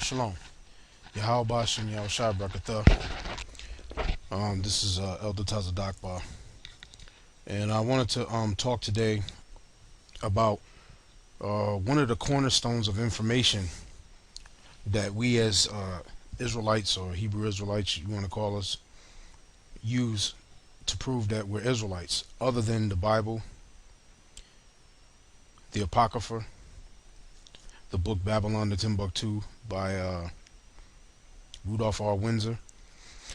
Shalom. Yahweh Bashem Yahushua Brakatah. This is Elder Tazadaq Bar. And I wanted to talk today about one of the cornerstones of information that we as Israelites, or Hebrew Israelites, you want to call us, use to prove that we're Israelites, other than the Bible, the Apocrypha, the book Babylon the Timbuktu by Rudolph R. Windsor.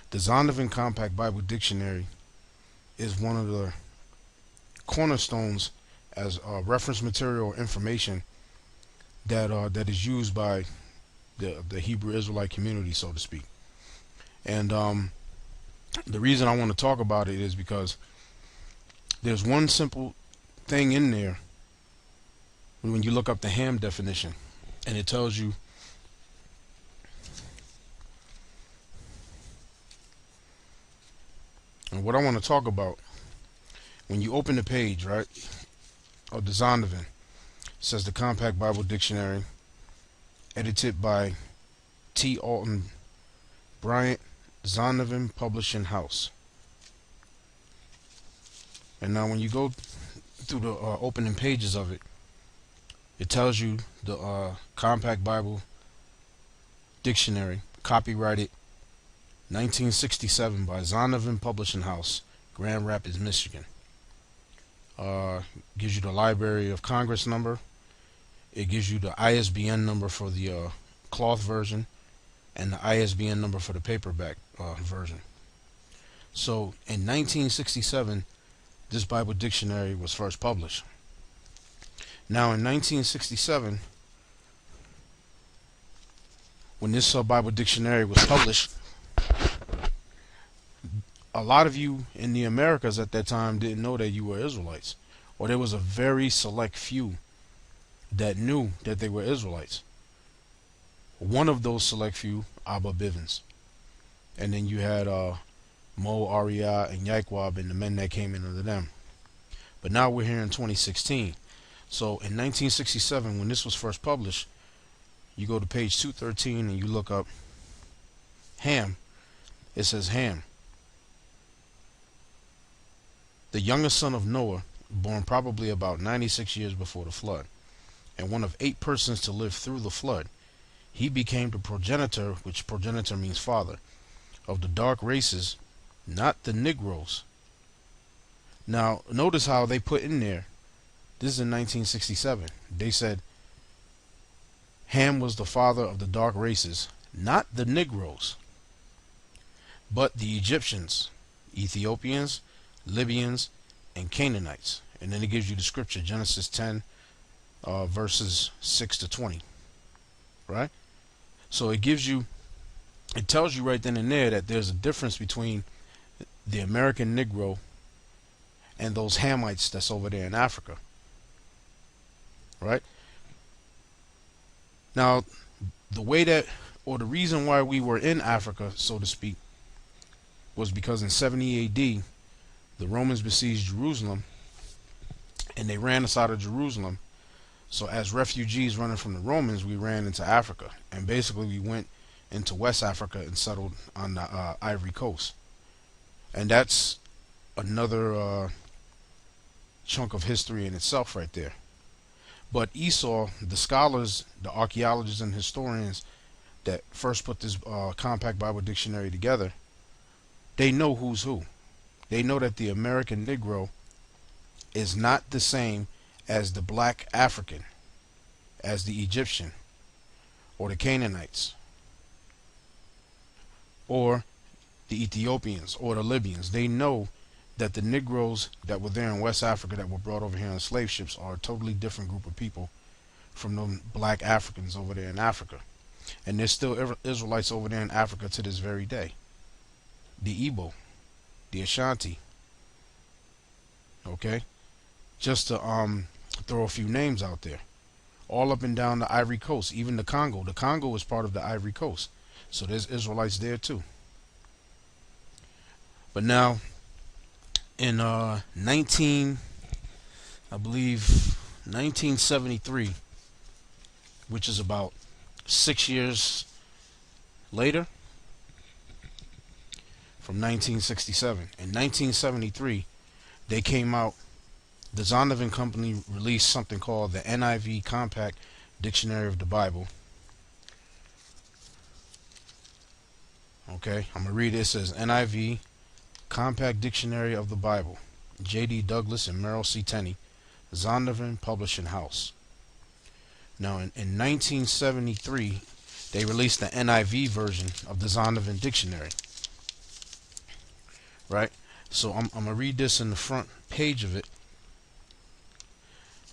The Zondervan Compact Bible Dictionary is one of the cornerstones as reference material or information that is used by the Hebrew Israelite community, so to speak. And the reason I want to talk about it is because there's one simple thing in there when you look up the Ham definition, and it tells you and what I want to talk about. When you open the page, right, of the Zondervan, it says the Compact Bible Dictionary, edited by T. Alton Bryant, Zondervan Publishing House. And now when you go through the opening pages of it, it tells you the Compact Bible Dictionary, copyrighted 1967 by Zondervan Publishing House, Grand Rapids, Michigan. Gives you the Library of Congress number. It gives you the ISBN number for the cloth version and the ISBN number for the paperback version. So in 1967, this Bible dictionary was first published. Now in 1967, when this Bible dictionary was published, a lot of you in the Americas at that time didn't know that you were Israelites, or there was a very select few that knew that they were Israelites. One of those select few, Abba Bivens, and then you had Mo, Ariyah, and Yaquab, and the men that came in under them. But now we're here in 2016. So in 1967, when this was first published, you go to page 213 and you look up Ham. It says Ham, the youngest son of Noah, born probably about 96 years before the flood, and one of 8 persons to live through the flood. He became the progenitor, which progenitor means father, of the dark races, not the Negroes. Now, notice how they put in there, this is in 1967, they said Ham was the father of the dark races, not the Negroes, but the Egyptians, Ethiopians, Libyans, and Canaanites. And then it gives you the scripture, Genesis 10 verses 6 to 20, right? So it tells you right then and there that there's a difference between the American Negro and those Hamites that's over there in Africa, right? Now, the way that, or the reason why we were in Africa, so to speak, was because in 70 AD, the Romans besieged Jerusalem, and they ran us out of Jerusalem. So as refugees running from the Romans, we ran into Africa, and basically we went into West Africa and settled on the Ivory Coast. And that's another chunk of history in itself right there. But Esau, the scholars, the archaeologists and historians that first put this Compact Bible Dictionary together, they know who's who. They know that the American Negro is not the same as the black African, as the Egyptian, or the Canaanites, or the Ethiopians, or the Libyans. They know that the Negroes that were there in West Africa that were brought over here on slave ships are a totally different group of people from the black Africans over there in Africa. And there's still Israelites over there in Africa to this very day. The Igbo, the Ashanti, okay, just to throw a few names out there, all up and down the Ivory Coast, even the Congo. The Congo is part of the Ivory Coast, so there's Israelites there too. But now in 1973, which is about 6 years later, from 1967. In 1973, they came out. The Zondervan Company released something called the NIV Compact Dictionary of the Bible. Okay, I'm gonna read it. It says NIV Compact Dictionary of the Bible, J.D. Douglas and Merrill C. Tenney, Zondervan Publishing House. Now, in 1973, they released the NIV version of the Zondervan Dictionary. Right? So I'm going to read this in the front page of it.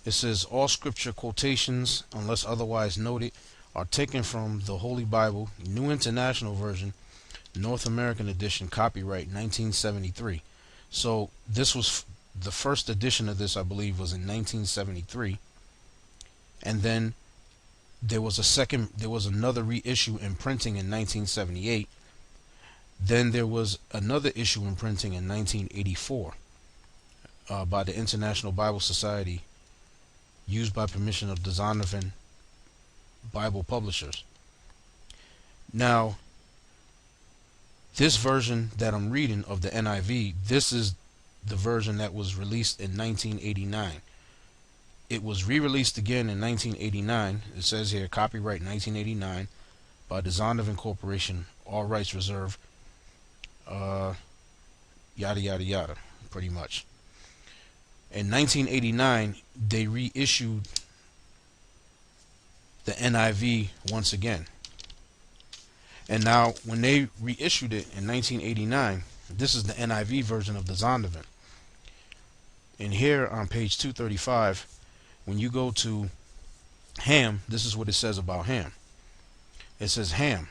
It says, all scripture quotations, unless otherwise noted, are taken from the Holy Bible, New International Version, North American Edition, copyright 1973. So this was the first edition of this, I believe, was in 1973. And then there was another reissue in printing in 1978. Then there was another issue in printing in 1984 by the International Bible Society, used by permission of the Zondervan Bible publishers. Now, this version that I'm reading of the NIV, this is the version that was released in 1989. It was re-released again in 1989. It says here, copyright 1989 by the Zondervan Corporation, all rights reserved, yada yada yada, pretty much. In 1989, they reissued the NIV once again. And now, when they reissued it in 1989, this is the NIV version of the Zondervan. And here on page 235, when you go to Ham, this is what it says about Ham. It says, Ham,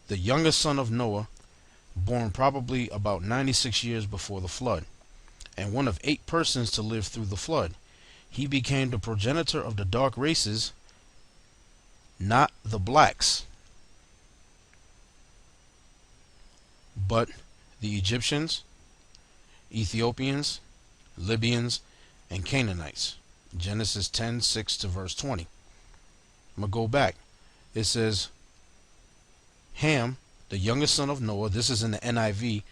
the youngest son of Noah, born probably about 96 years before the flood, and one of 8 persons to live through the flood. He became the progenitor of the dark races, not the blacks, but the Egyptians, Ethiopians, Libyans, and Canaanites. Genesis 10:6 to verse 20. I'm going to go back. It says, Ham, the youngest son of Noah, this is in the NIV.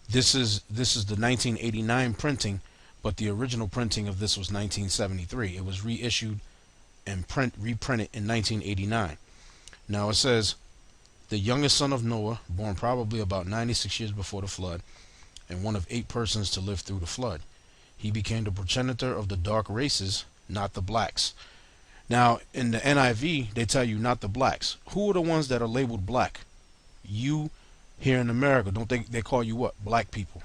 This is the 1989 printing, but the original printing of this was 1973. It was reissued and reprinted in 1989. Now it says, the youngest son of Noah, born probably about 96 years before the flood, and one of 8 persons to live through the flood. He became the progenitor of the dark races, not the blacks. Now, in the NIV, they tell you not the blacks. Who are the ones that are labeled black? You here in America, don't they call you what? Black people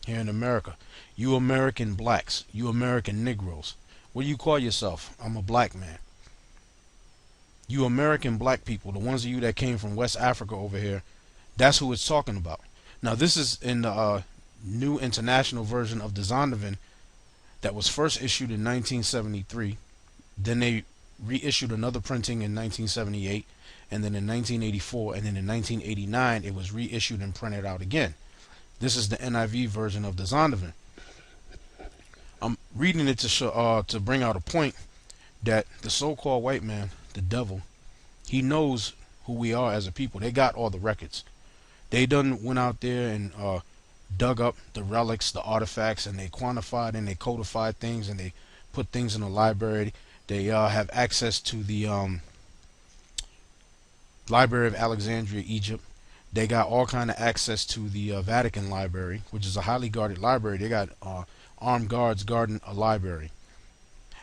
here in America. You American blacks, you American Negroes. What do you call yourself? I'm a black man. You American black people, the ones of you that came from West Africa over here, that's who it's talking about. Now, this is in the New International Version of the Zondervan that was first issued in 1973. Then they reissued another printing in 1978, and then in 1984, and then in 1989 it was reissued and printed out again. This is the NIV version of the Zondervan. I'm reading it to bring out a point that the so-called white man, the devil, he knows who we are as a people. They got all the records. They done went out there and dug up the relics, the artifacts, and they quantified and they codified things, and they put things in the library. They have access to the Library of Alexandria, Egypt. They got all kind of access to the Vatican Library, which is a highly guarded library. They got armed guards guarding a library.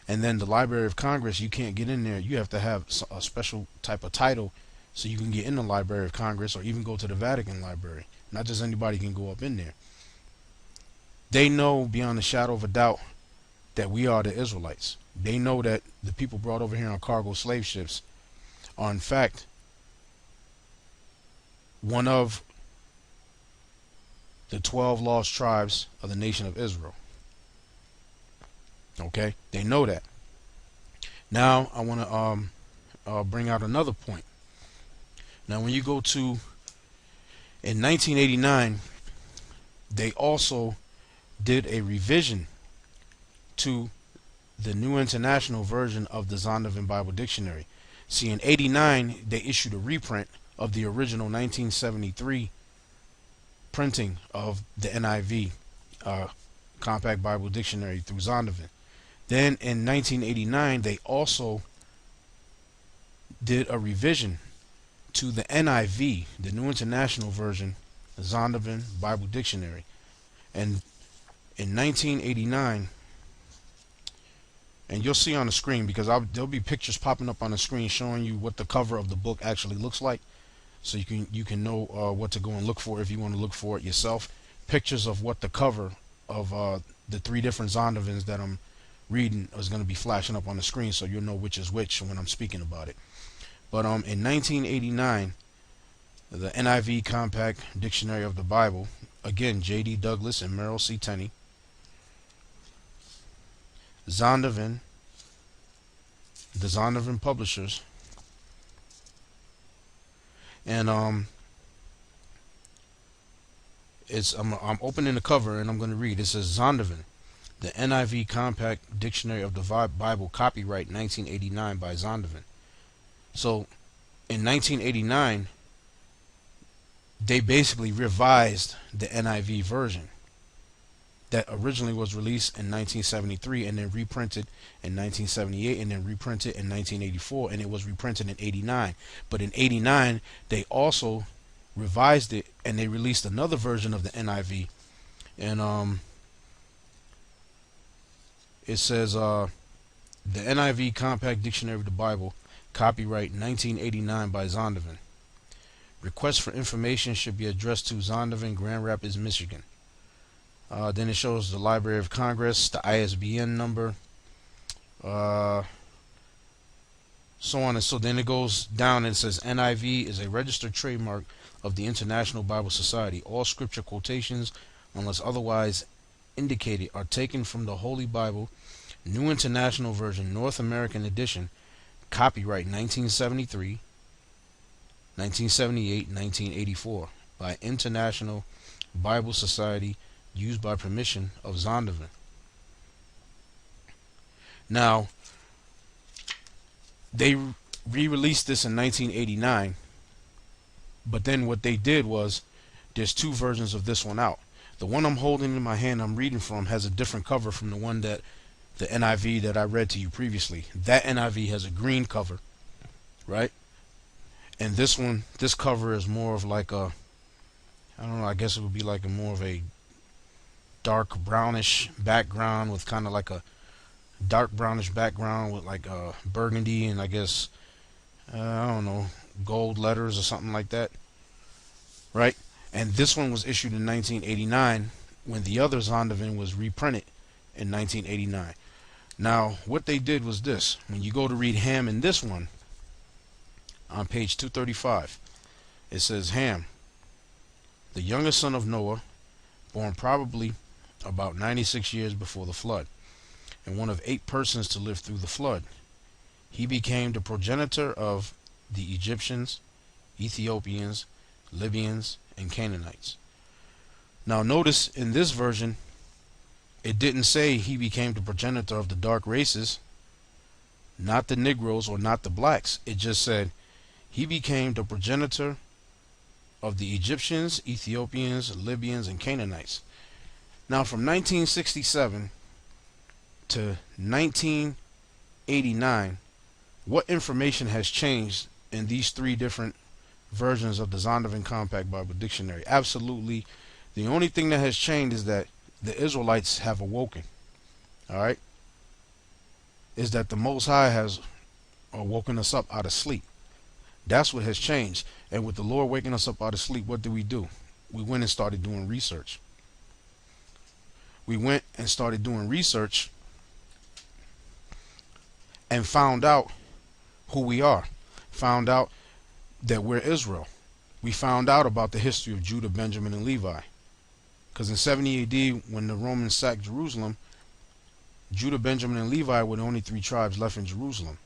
And then the Library of Congress, you can't get in there. You have to have a special type of title so you can get in the Library of Congress, or even go to the Vatican Library. Not just anybody can go up in there. They know beyond a shadow of a doubt that we are the Israelites. They know that the people brought over here on cargo slave ships are in fact one of the 12 lost tribes of the nation of Israel. Okay, they know that. Now I want to bring out another point. Now, when you go to, in 1989, they also did a revision to the New International Version of the Zondervan Bible Dictionary. See, in '89 they issued a reprint of the original 1973 printing of the NIV, Compact Bible Dictionary, through Zondervan. Then in 1989 they also did a revision to the NIV, the New International Version, Zondervan Bible Dictionary. And in 1989, and you'll see on the screen, because there'll be pictures popping up on the screen showing you what the cover of the book actually looks like, so you can know what to go and look for if you want to look for it yourself. Pictures of what the cover of the three different Zondervans that I'm reading is going to be flashing up on the screen, so you'll know which is which when I'm speaking about it. But in 1989, the NIV Compact Dictionary of the Bible, again, J.D. Douglas and Merrill C. Tenney, Zondervan, the Zondervan publishers, and I'm opening the cover and I'm going to read. It says Zondervan, the NIV Compact Dictionary of the Bible, copyright 1989 by Zondervan. So in 1989 they basically revised the NIV version that originally was released in 1973 and then reprinted in 1978 and then reprinted in 1984, and it was reprinted in '89. But in '89 they also revised it and they released another version of the NIV, and it says the NIV Compact Dictionary of the Bible, copyright 1989 by Zondervan. Requests for information should be addressed to Zondervan, Grand Rapids, Michigan. Then it shows the Library of Congress, the ISBN number, so on and so. Then it goes down and it says NIV is a registered trademark of the International Bible Society. All scripture quotations, unless otherwise indicated, are taken from the Holy Bible, New International Version, North American Edition, copyright 1973, 1978, 1984 by International Bible Society, used by permission of Zondervan. Now, they re-released this in 1989, but then what they did was, there's two versions of this one out. The one I'm holding in my hand, I'm reading from, has a different cover from the one that the NIV that I read to you previously. That NIV has a green cover, right? And this one, this cover is more of like a, I don't know, I guess it would be like more of a dark brownish background with kind of like a dark brownish background with like a burgundy and I guess I don't know, gold letters or something like that, right? And this one was issued in 1989 when the other Zondervan was reprinted in 1989. Now what they did was this: when you go to read Ham in this one, on page 235, it says Ham, the youngest son of Noah, born probably about 96 years before the flood, and one of 8 persons to live through the flood. He became the progenitor of the Egyptians, Ethiopians, Libyans, and Canaanites. Now notice in this version, it didn't say he became the progenitor of the dark races, not the Negroes or not the blacks. It just said he became the progenitor of the Egyptians, Ethiopians, Libyans, and Canaanites. Now from 1967 to 1989, what information has changed in these 3 different versions of the Zondervan Compact Bible Dictionary? Absolutely. The only thing that has changed is that the Israelites have awoken. Alright? Is that the Most High has woken us up out of sleep. That's what has changed. And with the Lord waking us up out of sleep, what do? We went and started doing research. We went and started doing research and found out who we are. Found out that we're Israel. We found out about the history of Judah, Benjamin, and Levi. Because in 70 AD, when the Romans sacked Jerusalem, Judah, Benjamin, and Levi were the only 3 tribes left in Jerusalem.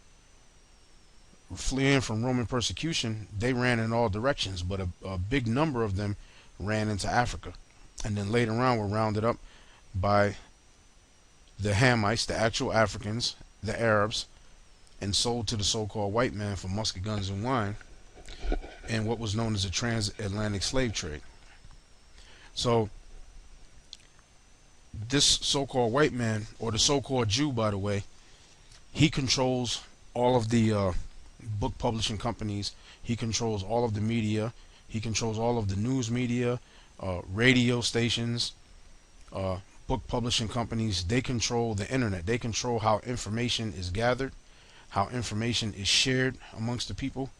Fleeing from Roman persecution, they ran in all directions, but a big number of them ran into Africa. And then later on were rounded up by the Hamites, the actual Africans, the Arabs, and sold to the so-called white man for musket guns and wine in what was known as the transatlantic slave trade. So this so-called white man, or the so-called Jew, by the way, he controls all of the book publishing companies. He controls all of the media. He controls all of the news media, radio stations, book publishing companies. They control the internet. They control how information is gathered, how information is shared amongst the people,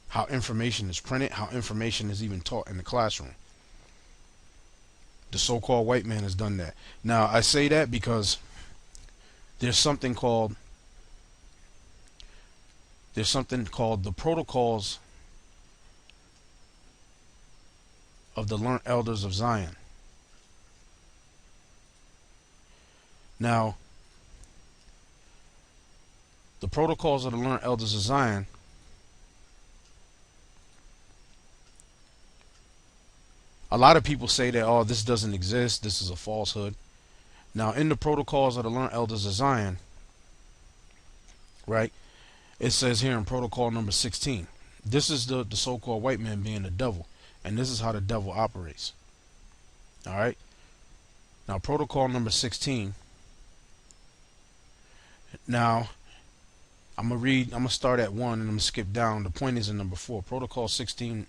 how information is printed, how information is even taught in the classroom. The so-called white man has done that. Now, I say that because there's something called the protocols of the learned elders of Zion. Now, the protocols of the learned elders of Zion a lot of people say that, oh, this doesn't exist, this is a falsehood. Now, in the protocols of the learned elders of Zion, right, it says here in protocol number 16, this is the so-called white man being the devil, and this is how the devil operates. All right. Now, protocol number 16. Now, I'm gonna start at 1 and I'm gonna skip down. The point is in number 4. Protocol 16,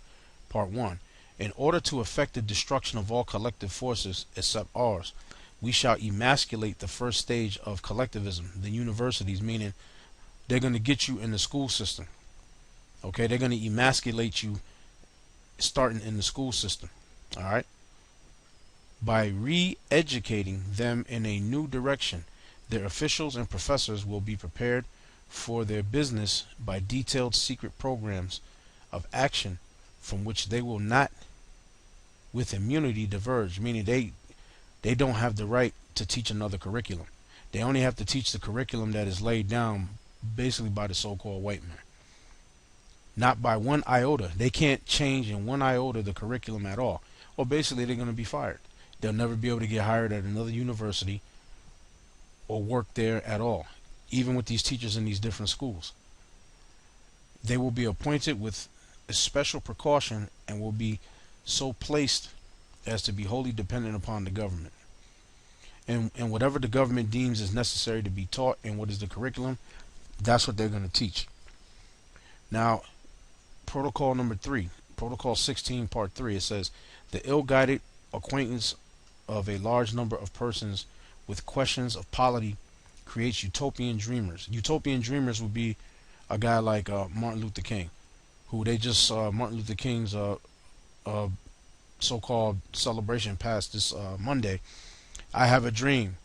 part 1. In order to effect the destruction of all collective forces except ours, we shall emasculate the first stage of collectivism, the universities, meaning they're going to get you in the school system. Okay, they're going to emasculate you starting in the school system. All right, by re-educating them in a new direction, their officials and professors will be prepared for their business by detailed secret programs of action from which they will not with immunity diverge, meaning they don't have the right to teach another curriculum. They only have to teach the curriculum that is laid down basically by the so-called white man. Not by one iota. They can't change in one iota the curriculum at all. Or basically they're going to be fired. They'll never be able to get hired at another university or work there at all, even with these teachers in these different schools. They will be appointed with a special precaution and will be so placed as to be wholly dependent upon the government. And whatever the government deems is necessary to be taught and what is the curriculum, that's what they're going to teach. Now, protocol number 3, protocol 16, part 3, it says, the ill-guided acquaintance of a large number of persons with questions of polity creates utopian dreamers. Utopian dreamers would be a guy like Martin Luther King, who they just Martin Luther King's so-called celebration passed this Monday. I have a dream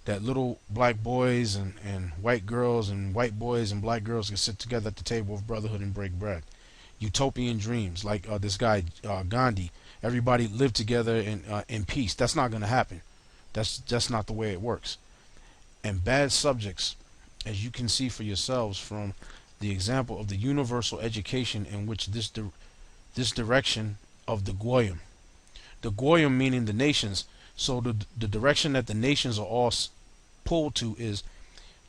that little black boys and white girls and white boys and black girls can sit together at the table of brotherhood and break bread. Utopian dreams, like this guy Gandhi. Everybody live together in peace. That's not going to happen. That's not the way it works. And bad subjects, as you can see for yourselves from the example of the universal education in which this direction of the Goyim meaning the nations. So the direction that the nations are all pulled to is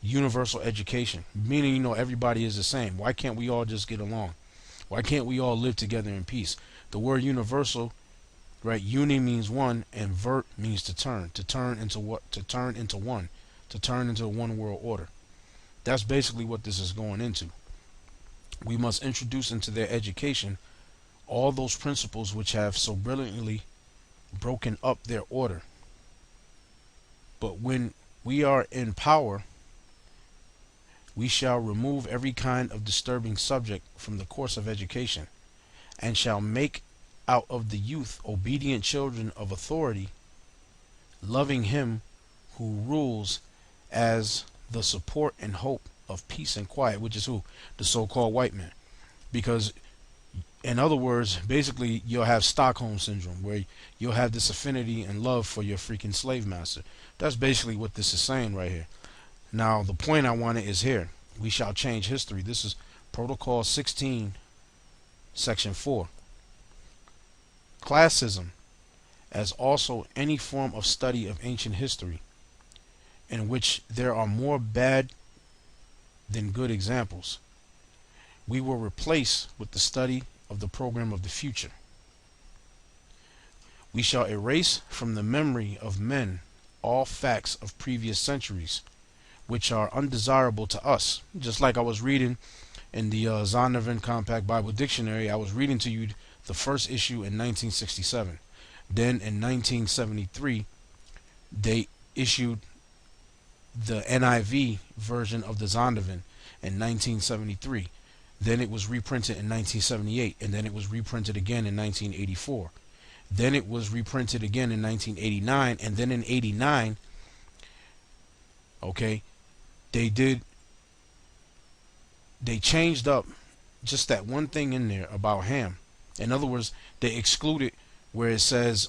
universal education, meaning, you know, everybody is the same. Why can't we all just get along? Why can't we all live together in peace? The word universal, right? Uni means one, and vert means to turn into what? To turn into one, to turn into a one world order. That's basically what this is going into. We must introduce into their education all those principles which have so brilliantly broken up their order. But when we are in power, we shall remove every kind of disturbing subject from the course of education, and shall make out of the youth obedient children of authority, loving him who rules as the support and hope of peace and quiet, which is who? The so-called white man. Because in other words, basically, you'll have Stockholm syndrome, where you'll have this affinity and love for your freaking slave master. That's basically what this is saying right here. Now, the point I wanted is here. We shall change history. This is Protocol 16, Section 4. Classism, as also any form of study of ancient history, in which there are more bad than good examples. We will replace with the study of the program of the future. We shall erase from the memory of men all facts of previous centuries, which are undesirable to us. Just like I was reading in the Zondervan Compact Bible Dictionary, I was reading to you the first issue in 1967. Then in 1973, they issued the NIV version of the Zondervan in 1973. Then it was reprinted in 1978, and then it was reprinted again in 1984. Then it was reprinted again in 1989, and then in 89, okay, they changed up just that one thing in there about Ham. In other words, they excluded where it says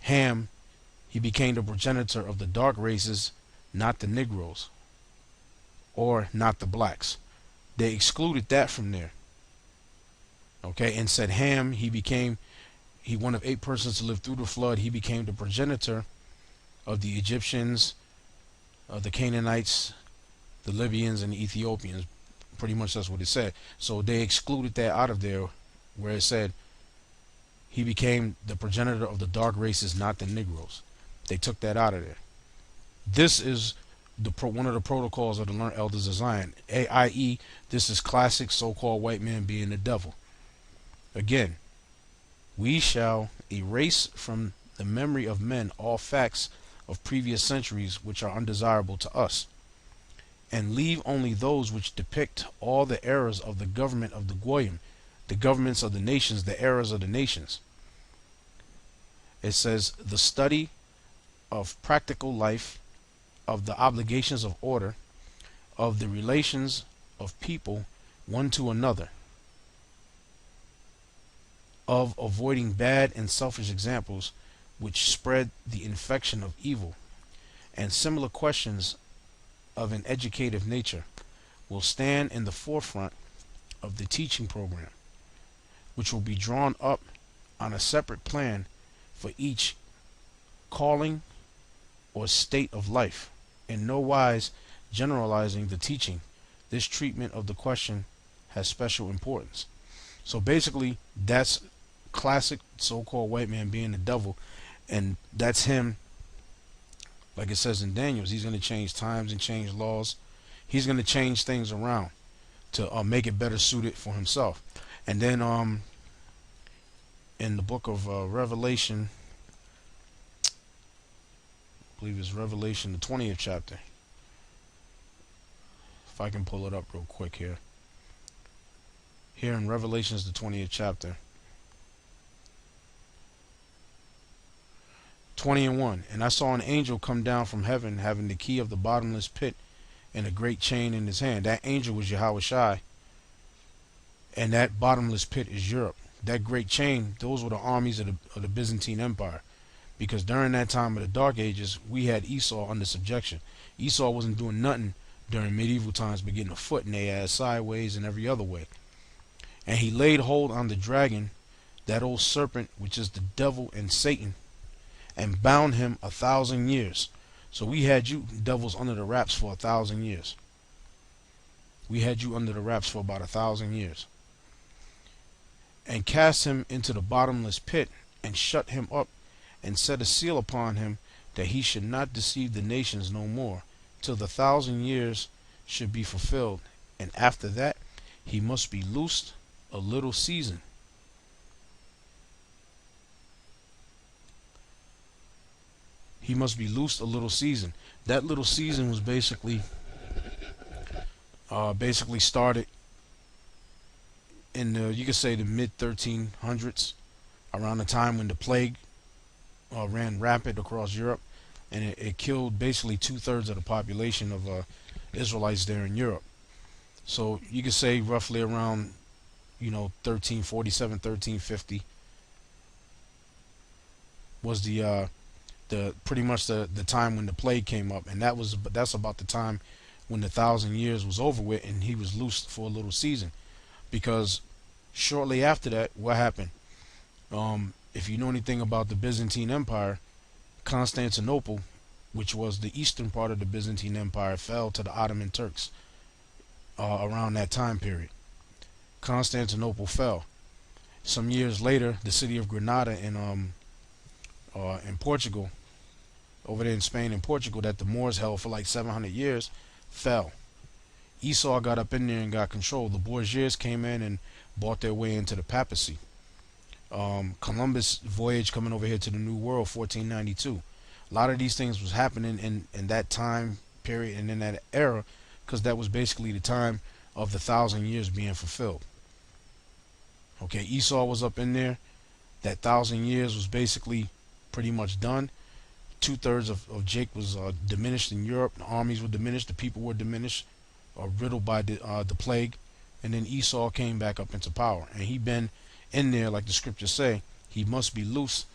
Ham, he became the progenitor of the dark races, not the Negroes, or not the blacks. They excluded that from there. Okay, and said Ham, he one of 8 persons to live through the flood. He became the progenitor of the Egyptians, the Canaanites, the Libyans, and the Ethiopians. Pretty much that's what it said. So they excluded that out of there where it said he became the progenitor of the dark races, not the Negroes. They took that out of there. This is one of the protocols of the Learned Elders of Zion, i.e., this is classic so-called white man being the devil. Again, we shall erase from the memory of men all facts of previous centuries which are undesirable to us, and leave only those which depict all the errors of the government of the Goyim, the governments of the nations, the errors of the nations. It says the study of practical life, of the obligations of order, of the relations of people one to another, of avoiding bad and selfish examples which spread the infection of evil, and similar questions of an educative nature will stand in the forefront of the teaching program, which will be drawn up on a separate plan for each calling or state of life, in no wise generalizing the teaching. This treatment of the question has special importance. So basically, that's classic so-called white man being the devil, and that's him. Like it says in Daniel's, he's going to change times and change laws. He's going to change things around to make it better suited for himself. And then in the book of Revelation, I believe it's Revelation, the 20th chapter. If I can pull it up real quick here. Here in Revelations, the 20th chapter. 20:1. And I saw an angel come down from heaven, having the key of the bottomless pit and a great chain in his hand. That angel was Yahweh Shai, and that bottomless pit is Europe. That great chain, those were the armies of the Byzantine Empire, because during that time of the Dark Ages, we had Esau under subjection. Esau wasn't doing nothing during medieval times but getting a foot in their ass sideways and every other way. And he laid hold on the dragon, that old serpent, which is the devil and Satan, and bound him 1,000 years. So we had you devils under the wraps for 1,000 years. We had you under the wraps for about 1,000 years. And cast him into the bottomless pit, and shut him up, and set a seal upon him, that he should not deceive the nations no more, till the 1,000 years should be fulfilled. And after that he must be loosed a little season. He must be loosed a little season. That little season was basically started in the, you could say, the mid 1300s, around the time when the plague ran rapid across Europe, and it killed basically 2/3 of the population of Israelites there in Europe. So you could say roughly around 1347, 1350 was the pretty much the time when the plague came up, and that's about the time when the 1,000 years was over with, and he was loosed for a little season. Because shortly after that, what happened? If you know anything about the Byzantine Empire, Constantinople which was the eastern part of the Byzantine Empire, fell to the Ottoman Turks around that time period. Constantinople fell. Some years later, the city of Granada in Portugal, over there in Spain and Portugal, that the Moors held for like 700 years, fell. Esau got up in there and got control. The Borgias came in and bought their way into the papacy. Columbus voyage coming over here to the New World, 1492. A lot of these things was happening in that time period and in that era, because that was basically the time of the 1,000 years being fulfilled. Okay, Esau was up in there. That 1,000 years was basically pretty much done. 2/3 of Jake was diminished in Europe. The armies were diminished. The people were diminished, riddled by the plague. And then Esau came back up into power. And he been in there, like the scriptures say, he must be loose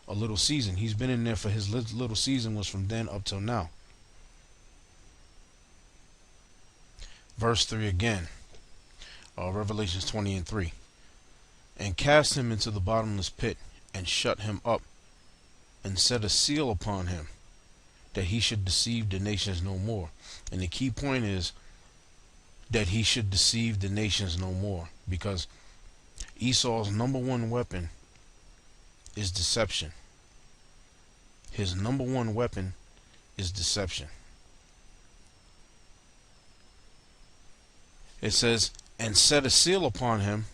a little season. He's been in there for his little season was from then up till now. Verse 3 again. Revelations 20:3. And cast him into the bottomless pit, and shut him up, and set a seal upon him, that he should deceive the nations no more. And the key point is that he should deceive the nations no more, because Esau's number one weapon is deception. His number one weapon is deception. It says, and set a seal upon him,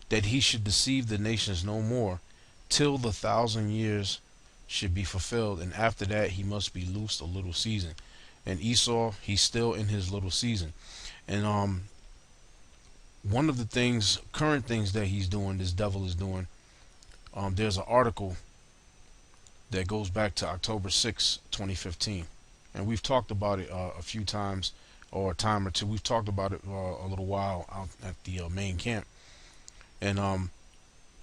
that he should deceive the nations no more, till the 1,000 years should be fulfilled, and after that he must be loosed a little season. And Esau, he's still in his little season. And one of the things, current things that he's doing, this devil is doing, there's an article that goes back to October 6, 2015. And we've talked about it a few times, or a time or two. We've talked about it a little while out at the main camp. And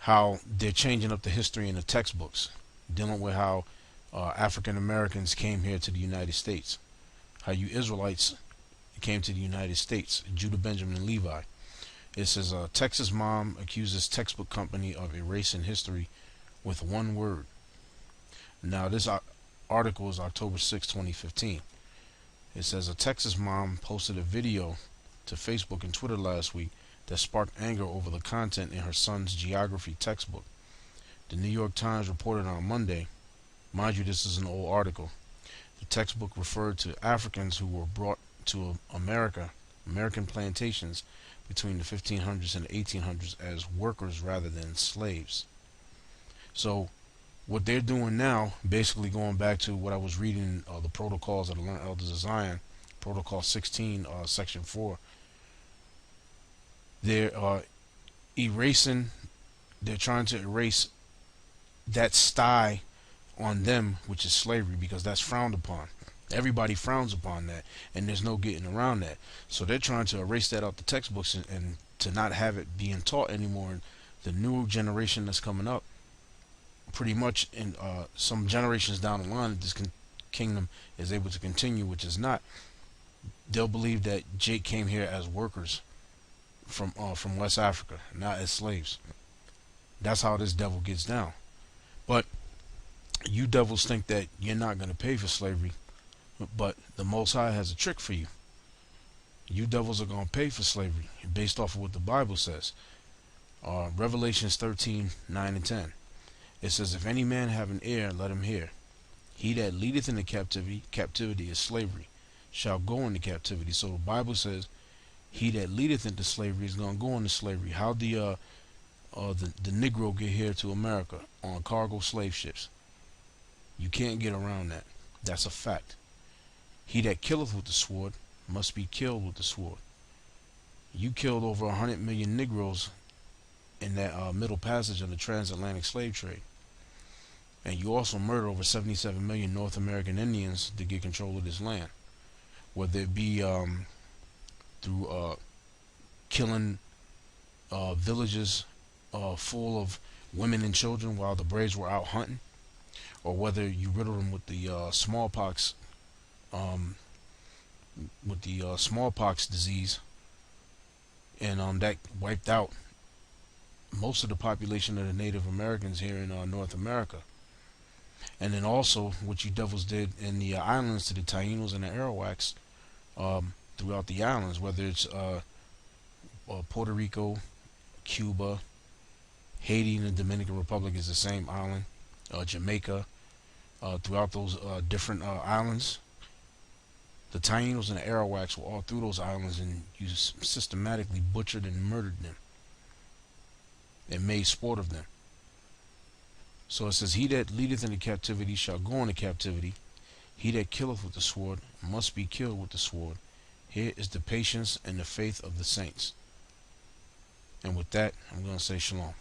how they're changing up the history in the textbooks, dealing with how African Americans came here to the United States, how you Israelites came to the United States, Judah, Benjamin, and Levi. It says, Texas mom accuses textbook company of erasing history with one word. Now, this article is October 6, 2015. It says, a Texas mom posted a video to Facebook and Twitter last week that sparked anger over the content in her son's geography textbook. The New York Times reported on Monday, mind you, this is an old article, the textbook referred to Africans who were brought to American plantations between the 1500s and 1800s as workers rather than slaves. So what they're doing now, basically going back to what I was reading, the protocols of the Learned Elders of Zion, Protocol 16, Section 4, they're erasing, they're trying to erase that sty on them, which is slavery, because that's frowned upon. Everybody frowns upon that, and there's no getting around that. So they're trying to erase that out the textbooks and to not have it being taught anymore. And the new generation that's coming up, pretty much in some generations down the line, this kingdom is able to continue, which is not. They'll believe that Jake came here as workers from West Africa, not as slaves. That's how this devil gets down. But you devils think that you're not going to pay for slavery, but the Most High has a trick for you. You devils are going to pay for slavery based off of what the Bible says. Revelations 13, 9 and 10. It says, if any man have an ear, let him hear. He that leadeth into captivity is slavery, shall go into captivity. So the Bible says, he that leadeth into slavery is going to go into slavery. How the Negro get here to America on cargo slave ships? You can't get around that. That's a fact. He that killeth with the sword must be killed with the sword. You killed over 100 million Negroes in that middle passage of the transatlantic slave trade. And you also murdered over 77 million North American Indians to get control of this land. Whether it be through killing villages full of women and children while the braves were out hunting, or whether you riddled them with the smallpox disease, and that wiped out most of the population of the Native Americans here in North America. And then also what you devils did in the islands to the Tainos and the Arawaks, throughout the islands, whether it's Puerto Rico, Cuba, Haiti, and the Dominican Republic is the same island, Jamaica, throughout those different islands. The Tainos and the Arawaks were all through those islands, and you systematically butchered and murdered them and made sport of them. So it says, "He that leadeth into captivity shall go into captivity. He that killeth with the sword must be killed with the sword. Here is the patience and the faith of the saints." And with that, I'm going to say shalom.